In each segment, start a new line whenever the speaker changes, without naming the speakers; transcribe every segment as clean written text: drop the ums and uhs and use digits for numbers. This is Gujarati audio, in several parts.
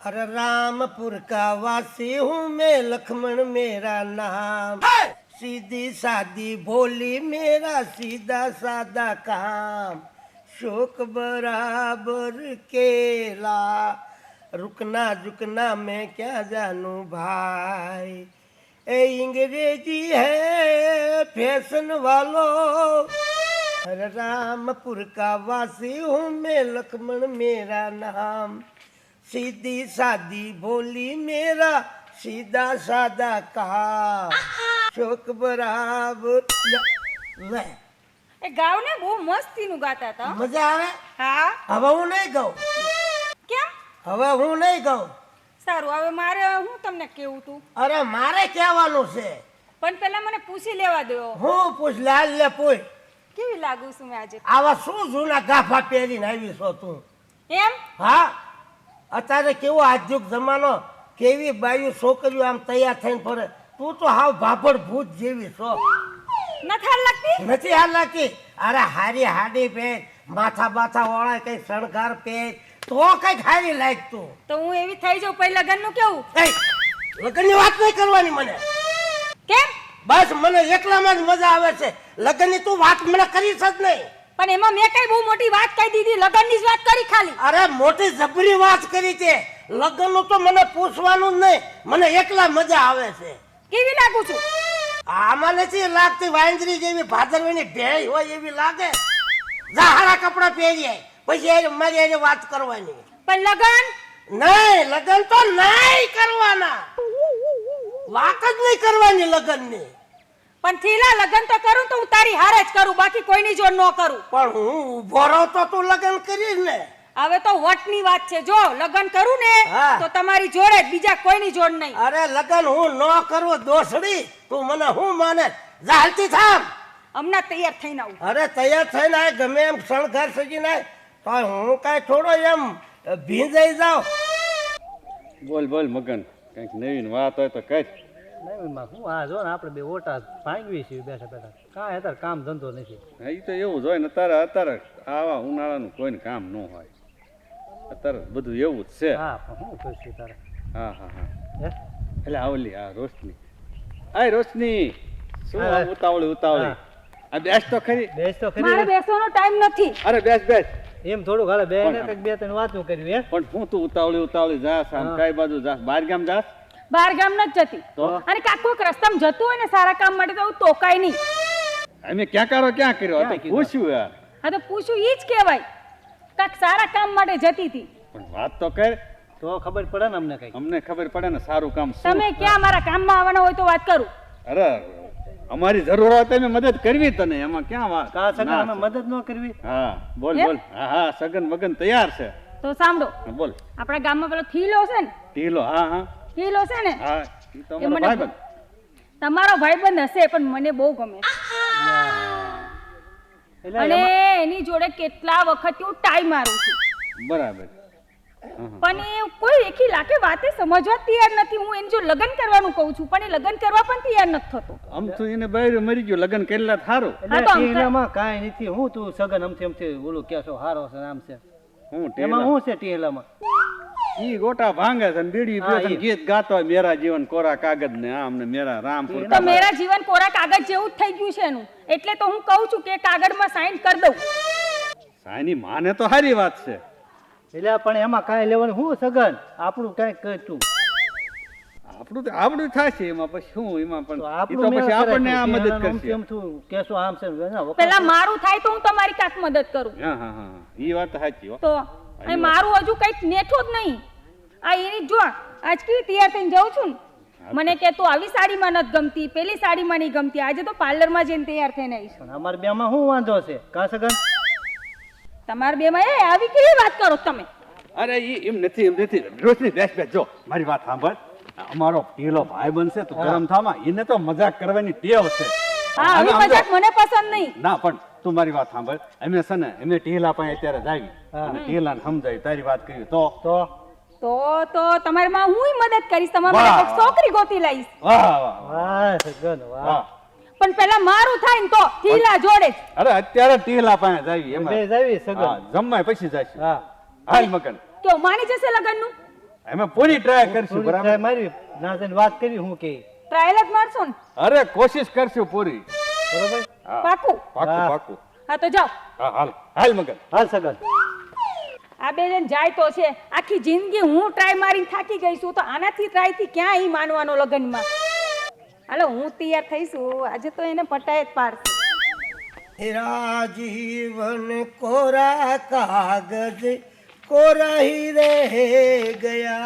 अरे रामपुर का वासी हूँ मैं, लक्ष्मण मेरा नाम, सीधी सादी भोली मेरा सीधा सादा काम, शोक बराबर केला, रुकना झुकना मैं क्या जानू भाई, ए अंग्रेजी है फैशन वालो, अरे रामपुर का वासी हूँ मैं, लक्ष्मण मेरा नाम, सीधी सादी बोली मेरा सीधा सादा काम, शोक बराबर લે
એ ગાવ ને બહુ મસ્તીનું ગાતા હતા.
મજા આવે.
હા
હવે હું નહીં ગાઉં.
કેમ?
હવે હું નહીં ગાઉં.
સારું, હવે મારે હું તમને કેવું તું,
અરે મારે કહેવાનું છે.
પણ પેલા મને પૂછી લેવા દો.
હું પૂછ લાલ લે પૂછ.
કેવી લાગુ છું મેં આજે?
આવા શું જૂના ગાફા પહેરીને આવી છો તું?
એમ?
હા, અત્યારે કેવો આજુક જમાનો, કેવી બાયું છોકરીઓ આમ તૈયાર થઈને ફરે, તું તો હાવ ભાભડ ભૂત જેવી છો.
નથી હાલ લાગતી?
નથી હાલ લાગતી. અરે હારી હાડી પહેર, માથા બાથા વાળા કઈ શણગાર પહેર, તો કઈ હારી લાગતું.
તો હું એવી થઈ જાઉં પછી લગ્નનું કેવું?
લગ્નની વાત નહીં કરવાની મને.
કેમ?
બસ મને એકલામાં જ મજા આવે છે. લગ્નની તું વાત મને કરીશ જ નહીં.
પણ એમાં મેં કઈ બહુ મોટી વાત કહી દીધી, લગ્નની જ વાત કરી ખાલી.
અરે મોટી જબરી વાત કરી છે. લગ્નનું તો મને પૂછવાનું જ નહીં, મને એકલા મજા આવે છે.
કેવી લાગુ છું?
આમાં નથી લાગતી વાંદરી જેવી, ભાદરવીની ભેળ હોય એવી લાગે. ઝાહરા કપડા પહેરીએ પછી મારી એને વાત કરવાની.
પણ લગ્ન
નહીં, લગ્ન તો નહીં કરવાના. વાત જ નહીં કરવાની લગ્નની.
પણ થીલા લગ્ન તો કરું તો હું તારી હારે જ કરું, બાકી કોઈની જોડ ન કરું.
પણ હું ઉભો રહું તો તું લગ્ન કરીશ ને.
હવે તો વટની વાત છે. જો લગ્ન કરું ને
હા.
તો તમારી જોડે જ, બીજા કોઈની જોડ નહીં.
અરે લગ્ન હું ન કરું દોસડી, તું મને હું માને? ચાલતી થામ.
હમણાં તૈયાર થઈને આવું.
અરે તૈયાર થઈને આય, ગમે એમ શણગાર સજીને આય, તો હું કાંઈ થોડો એમ ભીંજાઈ જાઉં.
બોલ બોલ મગન, કંઈક નવીન વાત હોય તો કઈ.
નવીનમાં હું આ જો ને આપણે બે ઓટા ભાંગવી છીએ બેઠા બેઠા, કાંઈ અત્યારે કામ ધંધો નથી.
એ તો એવું જ હોય ને, અત્યારે આવા ઉનાળાનું કોઈને કામ ન હોય, અત્યારે બધું એવું જ છે.
હા પણ હું કહીશું તારે.
હા હા હા,
હે
એટલે આવલી આ રોશની, આ રોશની શું
હા.
ઉતાવળી ઉતાવળી?
હા.
આ બેસ તો ખરી.
બેસ તો
મારે
ખરી.
બેસવાનો ટાઈમ નથી.
અરે બેસ બેસ.
એમ થોડું હાલે બે
પણ
ને કંઈક બે ત્રણ વાતું કર્યું હે.
પણ હું તું ઉતાવળી ઉતાવળી જાસ, આમ
હા.
કઈ બાજુ જાસ? બહાર ગામ જાસ?
બહાર ગામ નથી જતી.
તો
અને કાંઈક કોઈક રસ્તામાં જતું હોય ને સારા કામ માટે, તો હું તોકાય નહીં.
અમે ક્યાં કારો ક્યાં કર્યો? આ તો
ક્યાં કીધું?
પૂછ્યું યાર.
હા તો પૂછું ઈ જ કહેવાય, કાંઈક સારા કામ માટે જતી હતી.
પણ વાત તો કર,
તો ખબર પડે ને અમને કંઈક.
અમને ખબર પડે ને સારું કામ શું.
તમે ક્યાં મારા કામમાં આવવાના હોય તો વાત કરું.
અરે અમારી જરૂર હોય તો અમે મદદ કરવી તને, એમાં ક્યાં વાત.
કા સગા
ના
અમે
છે.
મદદ ન કરવી.
હા બોલ
એમ?
બોલ. હા હા, સગન મગન તૈયાર છે.
તો સાંભળો,
હા, બોલ.
આપણા ગામમાં પેલો થીલો છે ને,
ઢીલો. હા હા
થીલો છે ને,
હા, ઈ તો
એ
અમારો
મને
ભાઈબંધ.
તમારો ભાઈબંધ હશે પણ મને બહુ ગમે.
એટલે
અને
એમાં-
એની જોડે કેટલા વખત હું ટાઈ મારું છું,
બરાબર. હા, હા.
પણ એ કોઈ એકી લાગે વાતે સમજવા જ તૈયાર નથી. હું એને જો લગ્ન કરવાનું કહું છું પણ એ લગ્ન કરવા પણ તૈયાર નથી થતો.
આમ તો એને બૈરું મરી ગયું, લગ્ન કરેલા થારું.
એટલે
હા તો અંકલ-
ટીહેલામાં કાંઈ નથી. હું તું સગન અમથી ઓલું કે છો હારો છે આમ છે,
હું
એમાં
ટેલા
શું છે ટીહેલામાં?
ઈ ગોટા ભાંગે છે ને બીડી
હા,
પીવે છે ને
ઈ.
ગીત ગાતો હોય, મેરા જીવન કોરા કાગજ ને આમ ને મેરા રામપુર
તો મેરા જીવન કોરા કાગળ જેવું જ થઈ ગયું છે એનું, એટલે તો હું કહું છું કે કાગળમાં સાઈન કરી દઉં.
સાની માને તો સારી વાત છે.
એટલે પણ એમાં કાંઈ લેવાનું હું સગન, આપણું કાંઈક કર તું.
આપણું થાય છે એમાં, પછી શું એમાં? પણ
તો
ઈ
આપણું
તો
મેળ
પછી
કરાય
આપણને
તું.
આ મદદ
ટીહેલાનું
કરશે.
આમ તું કેશો આમ છે ને, વખત-
પેલા મારું થાય તો હું તમારી કાંક મદદ કરું.
હા હા હા, ઈ વાત સાચી હો.
તો અહીં મારું હજુ કંઈક નેઠું જ નહીં. આ એની જો આજ કેવી તૈયાર થઈને જાઉં છું ને, મને કે તું આવી સાડીમાં નથી ગમતી, પેલી સાડીમાં નહીં ગમતી, આજે તો પાર્લરમાં જઈને તૈયાર થઈને આવીશ.
પણ અમારે બેમાં શું વાંધો છે કા સગન?
તમારા બેમાં એ આવી કેવી વાત કરો તમે?
અરે ઈ એમ નથી, એમ નથી. રોશની બેસ બેસ, જો મારી વાત સાંભળ. અમારો ઢીલો ભાઈ બનશે તો ગરમ થામાં, એને તો મજાક કરવાની ટેવ છે.
હા, આવી
આમ તો-
મજાક મને પસંદ નહીં.
ના પણ તું મારી વાત સાંભળ. અમે છે ને અમે ઢીલા પાસે અત્યારે જ આવી
હા.
અને ઢીલાને સમજાવી, તારી વાત કરી તો
તો તમારી માં હું મદદ કરીશ, તમારા
વાહ,
માટે કોઈક છોકરી ગોતી લાવીશ.
વાહ વાહ વાહ,
વાહ સગન વાહ.
વાહ.
પણ પેલા મારું થાય ને તો ઢીલા જોડે જ.
અરે અત્યારે ઢીલા પાસે જ આવી
બે
એમાં.
જાવી
હા,
સગન.
જમવાય પછી જાય.
હા
હાલ મગન.
કેવું માની જશે લગ્નનું?
એમાં પૂરી ટ્રાય કરશું
થોડી
બરાબર
try મારી ના થઈને વાત કરી હું કે
ટ્રાયલ જ મારશો ને?
અરે કોશિશ કરશું પૂરી
બરોબર
હા,
પાકું?
પાકું
હા.
પાકું
હા તો જાઓ.
હા હાલ હાલ મગન
હાલ સગન
આ બે જણ જાય તો છે. આખી જિંદગી હું ટ્રાય મારીને થાકી ગઈ છું, તો આનાથી ટ્રાય થી ક્યાં ઈ માનવાનો લગનમાં. હાલો હું તૈયાર થઈશું, આજે તો એને પટાય જ પાડશે.
तेरा जीवन कोरा कागज कोरा ही रह गया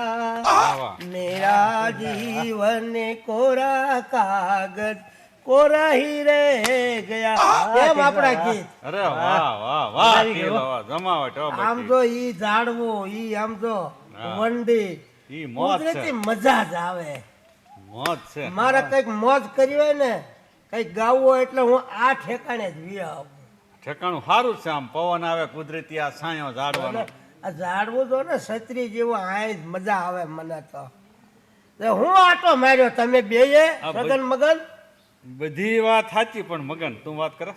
मेरा जीवन कोरा कागज कोरा ही रह ગયા કેમ આપણા ગીત
અરે વાહ વાહ વાહ ટીલો, વાહ, જમાવટ હો
આમ
બધી.
તો ઈ ઝાડવું ઈ આમ તો વંડી
ઈ મોજ છે
કુદરતી મજા જ આવે
મોજ છે
મારે કઈક મોજ કરી હોય ને કઈક ગાવું હોય એટલે હું આ ઠેકાણે જ વિયા
ઠેકાણું સારું છે આમ પવન આવે કુદરતી આ છાંયો ઝાડવાનો
આ ઝાડવું તો ને છત્રી જેવો આય જ મજા આવે મને તો હું આટો માર્યો તમે બેયે
આ
સગન મગન
બધી વાત સાચી પણ મગન તું વાત કર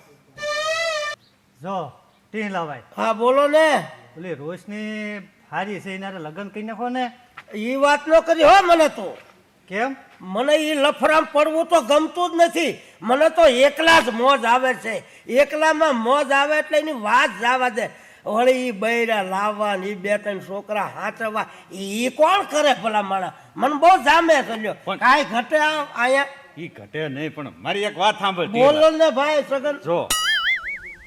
જો ટીલા ભાઈ
હા બોલો ને
ઓલી રોશની હારી છે એના હારે લગ્ન કરી નાખો ને
ઈ વાત ન કરી હો મને તો
કેમ
મને ઈ લફરામ પડવું તો ગમતું જ નથી મને તો એકલા જ મોજ આવે છે એકલામાં મોજ આવે એટલે એની વાત જવા દે વળી ઈ બૈરા લાવવા ને ઈ બે ત્રણ છોકરા હાચવા ઈ કોણ કરે ભલા માણા મને બહુ જામે કર્યો
પણ-
કાંઈ ઘટે અહીંયા
ઈ ઘટે નહીં પણ મારી એક વાત સાંભળ
બોલો ને ભાઈ સગન
જો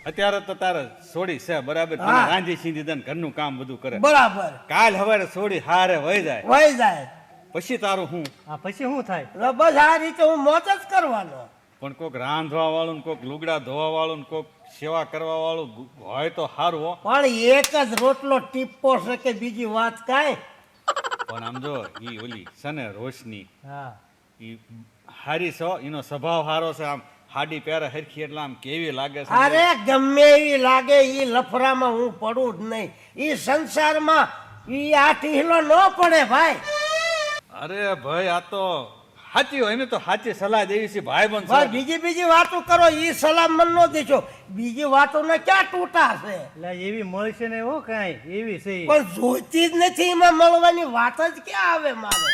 અત્યારે તો તારે સોડી છે બરાબર તને
હા.
રાંધી સીંધી દે ને ઘરનું કામ બધું કરે
બરાબર
કાલ હવારે સોડી હારે વહી જાય
વહી જાય
પછી તારું હું
હા પછી શું થાય
એટલે બસ આ રીતે હું મોજ જ કરવાનો
પણ કોક રાંધવા વાળું ને કોક લુગડા ધોવા વાળું ને કોક સેવા કરવા વાળું હોય તો સારું હો
પણ એક જ રોટલો ટીપો છે કે બીજી વાત કાંઈ
પણ આમ જો ઈ ઓલી છે ને રોશની
હા
ઈ હારી છો એનો સ્વભાવ સારો છે આમ હાડી પહેરે હરખી એટલે આમ કેવી લાગે છે
અરે ગમે એવી લાગે ઈ લફરામાં હું પડું જ નહીં ઈ સંસારમાં ઈ આ ઢીલો ન પડે ભાઈ
અરે ભાઈ આ તો સાચી હોય એને તો સાચી સલાહ દેવી છે ભાઈ
ભાઈ
બન
બીજી વાતો કરો ઈ સલાહ મન નો દેશો બીજી વાતો ને ક્યાં તૂટા છે
એટલે એવી મળશે ને હો કાંઈ એવી છે ઈ.
પણ જોઈતી જ નથી એમાં મળવાની વાત જ ક્યાં આવે મારે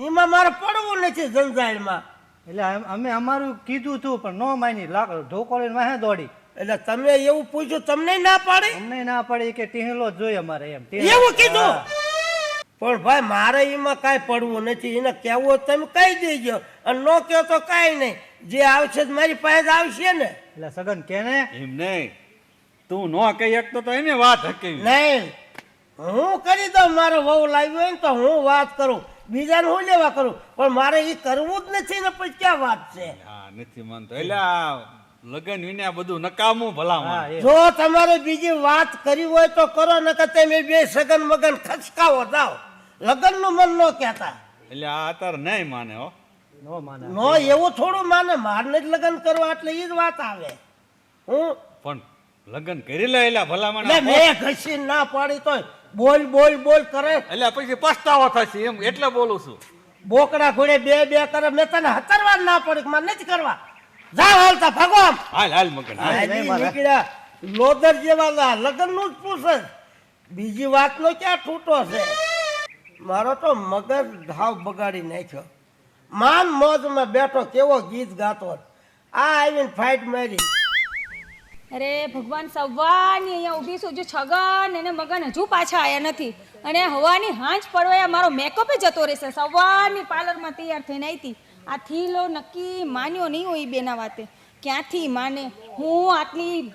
એમાં મારે પડવું નથી જંજાળમાં
એટલે અમે અમારું કીધું તું પણ ન માની ઢોકો લઈને વાહે દોડી
એટલે તમે એવું પૂછ્યું તમને ના પાડી
અમને ના પડે કે ટીહેલો જ જોઈએ અમારે એમ
એવું કીધું પણ ભાઈ મારે એમાં કાંઈ પડવું નથી એને કહેવું હોય તો તમે કહી દેજો અને ન કહો તો કાંઈ નહીં જે આવશે તો મારી પાસે જ આવશે ને
એટલે સગન કેને
એમ નહીં તું ન કહી શકતો તો એને વાત હકેવી
નહીં હું કરી દઉં મારો વહુ લાવ્યો હોય ને તો હું વાત કરું બીજાને હું લેવા કરું પણ મારે એ કરવું જ નથી ને પછી ક્યાં વાત છે
હા નથી માનતો એટલે આ લગન વિના બધું નકામું
હા
ભલામણ
એ
જો તમારે બીજી વાત કરી હોય તો કરો નકર તમે બે સગન મગન ખચકાવો જાઓ લગનનું મન ન કહેતા
એટલે આ અત્યારે નહીં માને હો
નો માને
નો એવું થોડું માને મારને જ લગન કરવા એટલે એ જ વાત આવે હું
પણ લગન કરી લે એટલે ભલામણ
એટલે મેં ઘસી ના પાડી તોય બોલ બોલ બોલ કરે
એટલે પછી પસ્તાવો થશે એમ એટલે બોલું છું
બોકડા ઘોડે બે બે કરે મેં તને હતરવા ના પડી મારે નથી કરવા જા હાલતા ભાગો આમ
હાલ હાલ મગન હાલ.
હજી નીકળ્યા લોદર જેવા લગ્ન નું જ પૂછે બીજી વાત નો ક્યાં છૂટો છે મારો તો મગજ ઘાવ બગાડી નાખ્યો માન મોજમાં બેઠો કેવો ગીત ગાતો આ આવીને ફાઇટ મારી
અરે ભગવાન સવારની અહીંયા ઊભી છું, જો છગન અને મગન હજુ પાછા આવ્યા નથી અને હવાની હાંજ પડવા મારો મેકઅપ જતો રહેશે. સવારની પાર્લરમાં તૈયાર થઈને આવી હતી. આ થીલો નક્કી માન્યો નહીં હોય બેના વાતે, ક્યાંથી માને? હું આટલી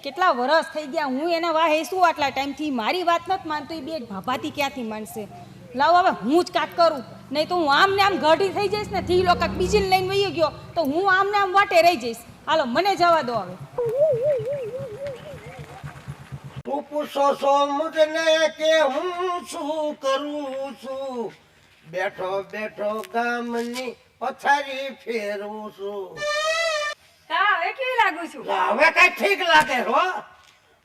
કેટલા વરસ થઈ ગયા હું એના વાહે શું આટલા ટાઈમથી મારી વાત નથી માનતો, એ બે ભાભાથી ક્યાંથી માનશે? લાવ હવે હું જ કાંક કરું, નહીં તો હું આમ ને આમ ગઢી થઈ જઈશ ને થીલો કાંક બીજીને લઈને વહી ગયો તો હું આમ ને આમ વાટે રહી જઈશ. હાલો મને જવા દો હવે.
તું પૂછો છો મુજને કે હું શું કરું છું, બેઠો બેઠો ગામની પથારી ફેરવું છું.
હવે કેવી લાગુ છું?
હવે કઈ ઠીક લાગે હો,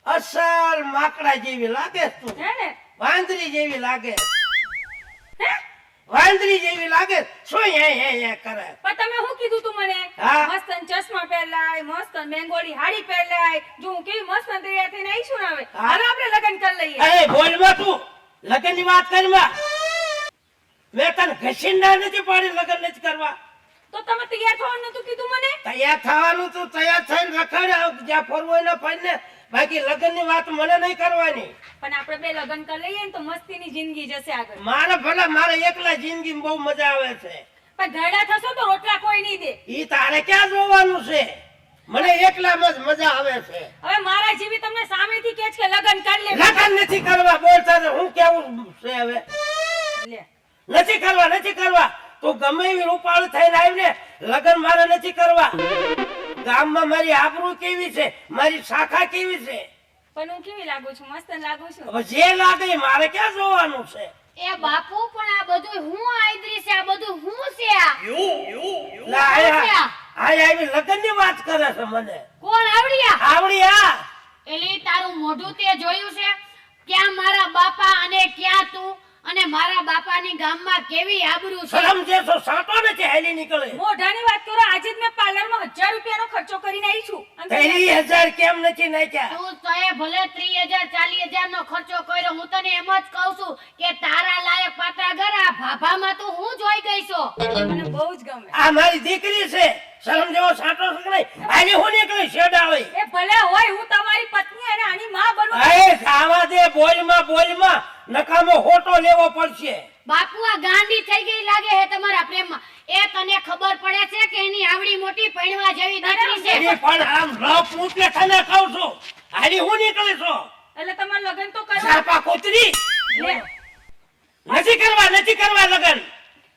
અસલ માકડા જેવી લાગે તું,
હે ને?
વાંદરી જેવી લાગે, વાંદરી જેવી લાગે. શું હે કરે?
પણ તમે શું કીધું તું મને?
હા.
મસ્ત ચશ્મા પહેરલાય, મસ્ત મેંગોળી હાડી પહેરલાય, જો હું કેવી મસ્ત તૈયાર થઈને આવી છું ને હવે.
હા.
હવે આપણે લગ્ન કરી લઈએ.
એ બોલમાં તું લગ્નની વાત કરીમાં મેં તને ઘસીને ના નથી પાડી લગ્ન નથી કરવા.
તો તમે તૈયાર થવાનું નતું કીધું મને?
તૈયાર થવાનું તું તૈયાર થઈને રખડ જ્યાં ફરવું હોય ને ફરીને, બાકી લગ્નની વાત મને નહીં કરવાની.
પણ આપણે બે લગ્ન કરી લઈએ ને તો મસ્તીની જિંદગી જશે આગળ.
મારે ભલે મારે એકલા જિંદગીમાં બહુ મજા આવે છે.
પણ ઘરડા થશો તો રોટલા કોઈ નહીં દે.
ઈ તારે ક્યાં જોવાનું છે? મને એકલામાં જ મજા આવે છે.
હવે મારા જેવી તમને સામેથી કહે છે કે લગ્ન કરી લે.
લગ્ન નથી કરવા બોલતા ને હું કેવું છે હવે?
લે
નથી કરવા નથી કરવા. તું ગમે એવી રૂપાળ થઈને આવીને લગ્ન મારે નથી કરવા. ગામમાં મારી આબરૂ કેવી છે, મારી શાખા કેવી છે,
પણ હું કેવી લાગુ છું? મસ્ત લાગુ છું.
હવે જે લાગે ઈ મારે ક્યાં જોવાનું છે?
એ બાપુ પણ આ બધું હું આઈદ્રી છે, આ બધું હું છે આ?
લા, આયા આવી લગ્નની વાત કરે છે મને.
કોણ આવડિયા?
આવડી આ
એલી તારું મોઢું તે જોયું છે? ક્યાં મારા બાપા અને ક્યાં તું? અને મારા બાપાની ગામમાં કેવી આબરૂ છે.
શરમ જે છો સાટો નથી હેલી નીકળે.
મોઢાની વાત કરો. આજે જ મેં પાર્લરમાં 1000 રૂપિયાનો ખર્ચો કરીને આવી છું. અને
30,000 કેમ નથી નાખ્યા?
તું તો એ ભલે 30,000 40,000 નો ખર્ચો કર્યો, હું તને એમ જ કહું છું કે તારા લાયક પાત્રા ઘર આ ભાભામાં તું હું જોઈ ગઈ છો.
મને બહુ જ ગમે.
આ મારી દીકરી છે. શરમ જેવો સાટો છે કે નહીં? આની હું નીકળી શેડાળી.
એ ભલે હોય હું તમારી પત્ની અને આની માં બનું.
એ ખાવા દે બોલમાં નકામો હોટો લેવો પડશે.
બાપુ આ ગાંડી થઈ ગઈ લાગે હે તમારા પ્રેમમાં. એ તને ખબર પડે છે કે એની આવડી મોટી પૈણવા જેવી દીકરી છે?
એની પણ આમ રફ મૂકે તને કહું છું. આની હું નીકળી છું.
એટલે તમારે લગ્ન તો કરવા.
સાપા કૂતરી.
લે
નથી કરવા લગન.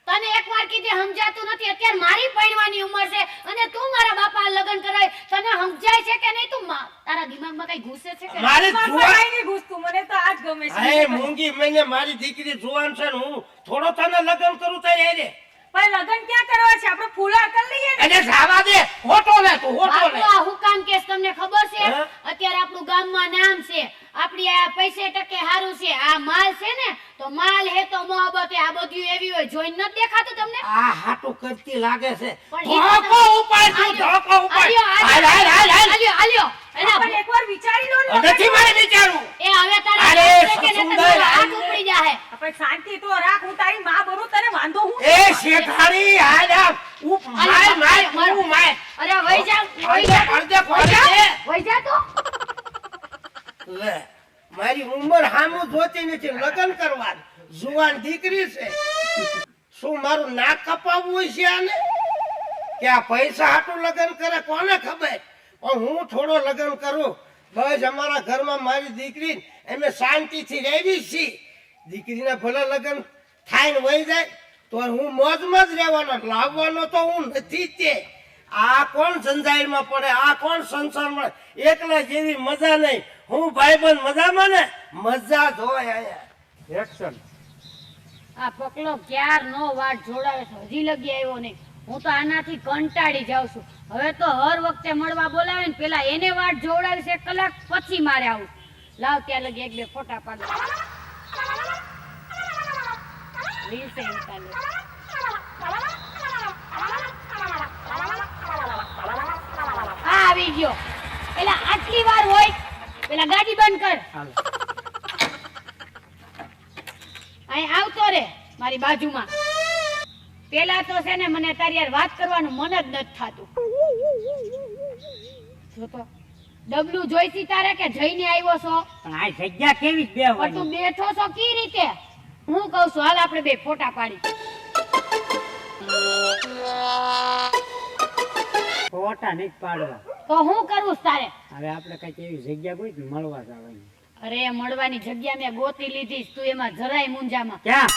તને એકવાર કીધે સમજાતું નથી. અત્યારે મારી પૈણવાની ઉંમર છે અને તું મારા બાપા લગ્ન કરાય. તને સમજાય છે કે નહીં? તું તારા દિમાગમાં કઈ ઘૂસે છે કે?
મારે
માં
જુવાન
કઈ નહીં ઘૂસતું. મને તો આજ ગમે છે.
હે મૂંગી મને મારી દીકરી જુવાન છે ને હું થોડો તને લગન કરું તારે હેરે.
પણ લગ્ન ક્યાં કરવા છે? આપણે ફૂલા કરી લઈએ ને.
એને જાવા દે. હોટો લે તું હોટો
બાપુ
લે.
આ હું કામ કેસ તમને ખબર છે?
હે?
અત્યારે આપણું ગામમાં નામ છે, આપણી આ પૈસે ટકે હારું છે. આ માલ છે ને તો માલ હે તો મોહબ્બત આ બધું એવી હોય. જોઈને નથી દેખાતું તમને?
આ હાટુ કરતી લાગે છે.
પણ ઈ તો
ધોકો ઉપાડ તું ધોકો ઉપાડ.
આલ્યો. એના
પણ એકવાર વિચારી લો ને.
નથી મારે વિચારવું.
એ હવે તારા
અરે,
હાથ છે કે નહીં
સુંદર,
તારા હાથ ઉપડી જાહે.
આપણે શાંતિ તો રાખ. હું તારી માં બનું. તને વાંધો હું?
એ શેઠાણી હાલ આપ. ઉપ માર માર તું માર.
અરે વઈ જા, વઈ જા.
અડધે કોડે.
વઈ જા તો.
લે મારી ઉંમર હામું જોતી નથી. લગ્ન કરવા જુવાન દીકરી છે. શું મારું નાક કપાવવું છે આને કે આ પૈસા હાટું લગ્ન કરે? કોને ખબર. પણ હું થોડો લગ્ન કરું. બસ અમારા ઘરમાં મારી દીકરી એમે શાંતિથી રહેવી છે. દીકરીને ભલે લગ્ન થાય ને વહી જાય તો હું મોજમાં જ રહેવાનો. લાવવાનો તો હું નથી જ તે. આ કોણ સંસારમાં પડે, આ કોણ સંસારમાં? એકલા જેવી મજા નહીં. હું ભાઈબંધ મજામાં ને મજા જ હોય અહીંયા.
એક્શન.
આ પકલો ક્યાર નો વાટ જોડાવે છે, હજી લગી આવ્યો નહીં. હું તો આનાથી કંટાળી જાઉં છું. હવે તો હર વખતે મળવા બોલાવે ને પેલા એને વાટ જોડાવી છે. 1 કલાક પછી મારે આવું. લાવ ત્યાં લગી 1-2 ફોટા પાડો. રીલ્સ એ ઉતારે. આ આવી ગયો. પેલા આટલી વાર હોય પેલા ગાડી બંધ કર. અહીં આવતો રે મારી બાજુમાં. પેલા તો છે ને મને તારી યાર વાત કરવાનું મન જ નથી થાતું. જો તો ડબલું જોઈતી તારે કે જઈને આવ્યો છો?
પણ આ જગ્યા કેવી
પણ તું બેઠો છો કી રીતે? હું કહું છું હાલ આપણે 2 ફોટા પાડી.
ફોટા નહીં પાડવા.
તો હું કરું તારે?
હવે આપણે કઈક એવી જગ્યા કોઈ મળવા જવાની.
અરે મળવાની જગ્યા મેં ગોતી લીધી. તું એમાં જરાય મુંજામાં.
ક્યાં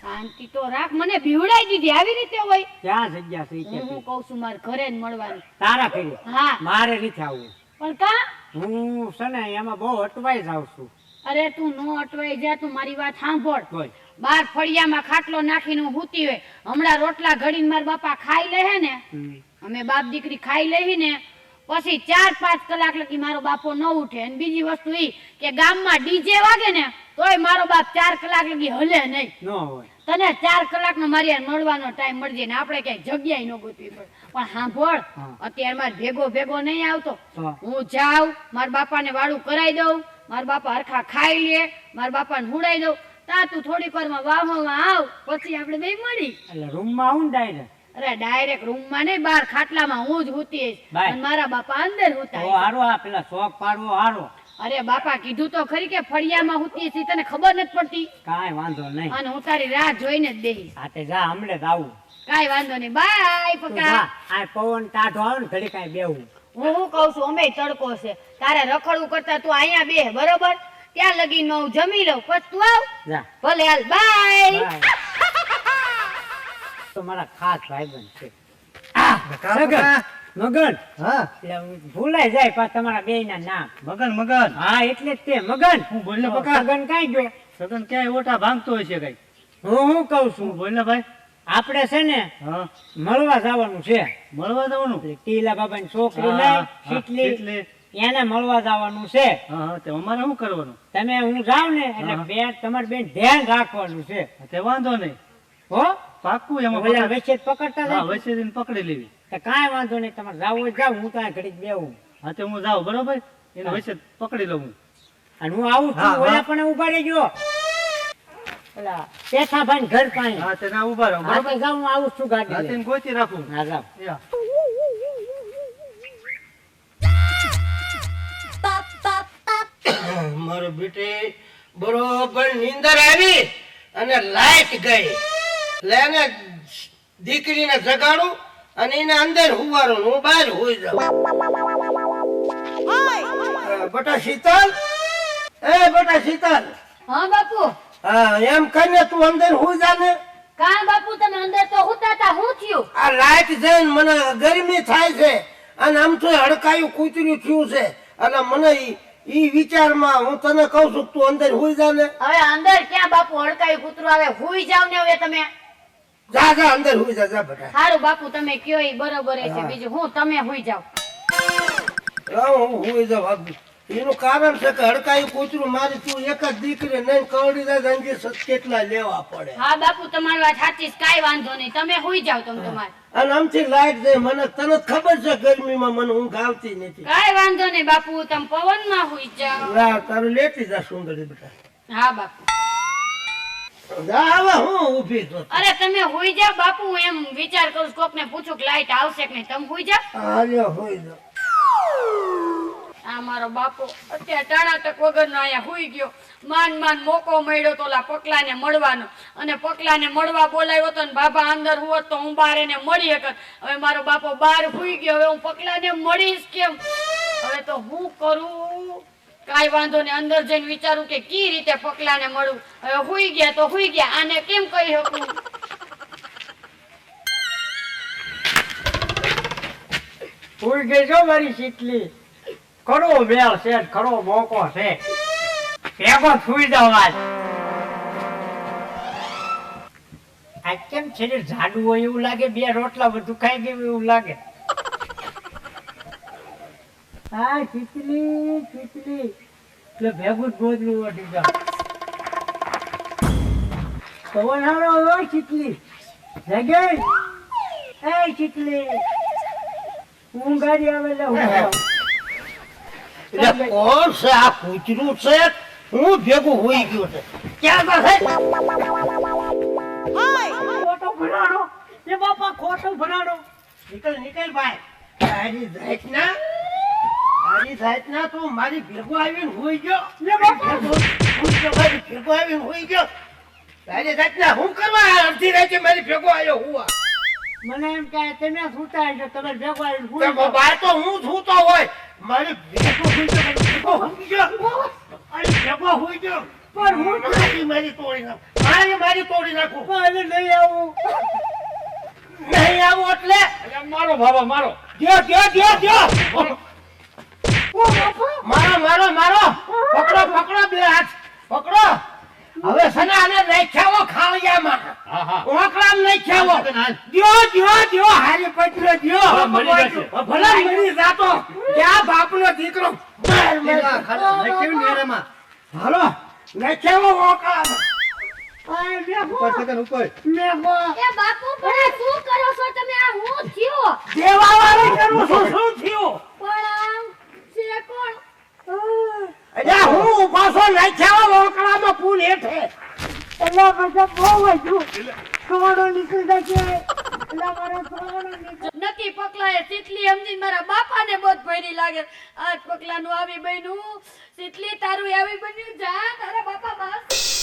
શાંતિ તો રાખ. મને બીવડાઈ દીધી. આવી રીતે હોય?
ક્યાં જગ્યા છે ઈ કે
હું કહું છું મારે ઘરે જ મળવાની.
તારા કરી
હા
મારે નથી આવવું.
પણ કા?
હું છે ને એમાં બહુ અટવાઈ જાઉં છું.
અરે તું નો અટવાઈ જા. તું મારી વાત સાંભળ.
બોલ.
બાર ફળિયામાં ખાટલો નાખીને હું હૂતી હોય. હમણાં રોટલા ઘડીને મારા બાપા ખાઈ લે ને. અમે બાપ દીકરી ખાઈ લેવી ને પછી 4-5 કલાક લગી મારો બાપો ન ઉઠે. અને બીજી વસ્તુ ઈ કે ગામમાં ડીજે વાગે ને તોય મારો બાપ 4 કલાક લગી હલે નહીં.
ન હોય.
તને 4 કલાકનો મારી યાર મળવાનો ટાઈમ મળજે ને આપણે ક્યાંય જગ્યાએ ન ગોતવી પડે. પણ સાંભળ, અત્યારે મારે ભેગો નહીં આવતો.
હા.
હું જાઉં મારા બાપાને વાળું કરાઈ દઉં. મારા બાપા હરખા ખાઈ લે, મારા બાપાને હુડાઈ દઉં, તા તું થોડીક વારમાં વાહમાં આવ, પછી આપણે બે મળી.
એટલે રૂમમાં આવું ને ડાયરેક્ટ
અરે ડાયરેક્ટ રૂમમાં નહીં, બહાર ખાટલામાં હું જ હુતી હઈશ.
બાય.
અને મારા બાપા અંદર
તો
હુતા હશે.
હારો આ પેલા શોખ પાડવો હારો.
અરે બાપા કીધું તો ખરી કે ફળિયામાં હુતી હશે, તને ખબર નથી પડતી.
કાંઈ વાંધો નહીં.
અને હું તારી રાહ જોઈને જ બેહીશ.
આ તે જા હમણાં જ આવું.
કાંઈ વાંધો નહીં, બાય
તું
પકા.
જા, આ પવન ટાઢો આવે ને ઘડી કાંઈ બેહવું.
હું શું કહું છું, અમે તડકો છે, તારે રખડવું કરતા તું અહીંયા બે, બરોબર? ત્યાં લગીનમાં હું જમી લઉં, પછી તું આવ.
જા
ભલે હાલ, બાય.
બાય. તો મારા ખાસ ભાઈબંધ છે. મગન મગન
હા
એટલે ભૂલાઈ જાય પાછા તમારા બેયના નામ.
મગન મગન
હા એટલે જ તે મગન.
હું બોલ ને
તો
પકા.
સગન કાંઈ ગયો.
સગન ક્યાંય ઓટા ભાંગતો હોય છે કઈ?
હું કઉ
હું
છું
બોલ ને ભાઈ.
આપણે છે ને
હા
મળવા જવાનું છે.
મળવા જવાનું.
એટલે ટીલા બાબાની છોકરી
હા,
નહીં
હા,
શીતલી,
શીતલી.
એને મળવા જવાનું છે.
હા હા તે અમારે શું કરવાનું?
તમે હું જાઉં ને એટલે
હા.
બે તમારે બેન ધ્યાન રાખવાનું છે.
તે વાંધો નહીં,
હો
પાક્કું એમાં
ઓલા
પકડ.
વચ્ચે જ પકડતા
હા
જાય.
વચ્ચેથી પકડી લેવી.
તો કાંઈ વાંધો નહીં, તમારે જાવું હોય જાવ, હું ત્યાં ઘડીક બેહું.
હા તે હું જાઉં બરોબર, એને
હા.
વચ્ચે પકડી લઉં હું.
અને હું આવું
હા,
છું,
હા.
ઓલા પણ ઉભા રહેજો. ઓલા પેથાભાઈ ઘર પાસે.
હા તે ના ઉભા રહો
હા
બરોબર.
તો જાઉં, હું આવું જ છું ગાડી
હા
લઈને.
તેને ગોતી રાખું.
હા જાવ.
યા.
મારો બેટી બરોબર નીંદર આવી અને લાઈટ ગઈ એટલે એને દીકરીને જગાડું અને એને અંદર હુવારું હું બહાર હુઈ જાઉં. બેટા શીતલ, એ બેટા શીતલ,
હા બાપુ.
હા એમ કહીને તું અંદર હુઈ જા ને.
કા બાપુ તમે અંદર તો હુતા તા, હું થયું?
આ લાઈટ જઈને મને ગરમી થાય છે અને આમ તો હડકાયું કૂતર્યું થયું છે અને મને ઈ વિચારમાં હું તને કહું છું કે તું અંદર હુઈ જા ને.
હવે અંદર ક્યાં બાપુ હડકાયું કૂતરું આવે, હુઈ જાવ ને હવે તમે.
જા જા અંદર હુઈ જા, જા બેટા.
સારું બાપુ તમે કયો ઈ બરોબર છે,
હા.
બીજું હું તમે હુઈ જાવ.
હું હુઈ જાઉં. એનું કારણ છે કે હડકાયું કૂતરું મારી તું એક જ દીકરી નહીં કવડી જાય અંજી કેટલા લેવા પડે.
હા બાપુ તમારી વાત સાચી છે, કાંઈ વાંધો નહીં, તમે હુઈ જાવ તમ તમારે.
અને આમથી લાઈટ જાય મને તને ખબર છે ગરમીમાં મને ઊંઘ આવતી નથી.
કાંઈ વાંધો નહીં બાપુ, તમે પવનમાં હુઈ જાવ.
લા તારું લેતી જા સુંદરી બેટા.
હા બાપુ.
જા હવે હું ઊભી છું.
અરે તમે હુઈ જાવ બાપુ, હું એમ વિચાર કરું છું, કોકને પૂછું કે લાઈટ આવશે કે નહીં, તમે હુઈ જાવ.
હાલ્યો હુઈ જા.
આ મારો બાપો અત્યારે ટાણાટક વગરનો અહીંયા હુઈ ગયો. માન માન મોકો મળ્યો તો ઓલા પકલાને મળવાનો, અને પકલાને મળવા બોલાવ્યો તો ને બાબા અંદર હોત તો હું બહાર એને મળી શકત. હવે મારો બાપો બહાર હુઈ ગયો, હવે હું પકલાને મળીશ કેમ? હવે તો હું કરું? કાંઈ વાંધો નહીં, અંદર જઈને વિચારું કે કી રીતે પકલાને મળું. હવે હુઈ ગયા તો હુઈ ગયા, આને કેમ કહી શકું?
ઉઈ ગઈ છો મારી શીતલી. ખરો મેળ છે, ખરો મોકો છે. ભેગો સુઈ જાવ આજ. આજ કેમ શરીર જાડું હોય એવું લાગે, બે રોટલા બધું ખાઈ ગયું એવું લાગે. હા શીતલી શીતલી, એટલે ભેગું જ ગોદરું વટી જાવ. પવન હારો હોય શીતલી. જગે એ શીતલી, હું ગાડી આવે એટલે હું જાઉં.
એટલે કોણ છે આ કૂતરું છે? હું ભેગું હોઈ ગયું છે. ક્યાં તો છે?
ખોટો ભરાડો એ બાપા, ખોટો ભરાડો.
નીકળ નીકળ ભાઈ. તારી જાતના તારી જાતના તું મારી ભેગું આવીને હોઈ ગયો.
લે બાપા.
હું તો મારી ભેગું આવીને હોઈ ગયો. તારી જાતના હું કરવા અડધી રાતે મારી ભેગો આવ્યો હુવા?
મને એમ કહે તમે સુતા એટલે તમે ભેગો આવીને
તો
સૂઈ જાઓ.
બાય તો હું સૂતો હોય. મારી ભેગો હોઈ ગયો, મારી ભેગો હોઈ ગયો. મારી ભેગો હોઈ ગયો.
પણ હું
મારી તોડી નાખું. મારી તોડી નાખું.
હવે નહીં આવું.
નહીં આવું એટલે
મારો બાબા મારો.
દ્યો દ્યો દ્યો દ્યો. મારો મારો મારો. પકડો પકડો બે હાથ પકડો. હવે સના આને નાખ્યાવો ખાવડિયામાં.
હા હા
ઓકળામ નાખ્યાવો.
હાલ.
દ્યો દ્યો દ્યો હારી પટલો દ્યો.
હા, મરી જશે.
ભલે મરી જાતો. ક્યાં બાપનો દીકરો માર માર. હાલો નાખ્યાવો ઓકળામાં.
આય મેઘો,
ઉપર સગન ઉપર.
મેઘો.
એ બાપુ પણ શું કરો છો તમે? આ હું થયો?
દેવાવાળી કરું છું. શું થયું?
પણ છે કોણ?
અરે હું પાછો નાખ્યા લોકડામાં પુલ હેઠે.
એલા બધા બહુ વધુ કવાડો નીકળી જશે. એલા મારા કવાડો નીકળી
નથી પકલાય સીતલી સમજીને મારા બાપાને બહુ ભયરી લાગે. આજ પકલાનું આવી બન્યું સીતલી તારું આવી બન્યું જા તારા બાપા બસ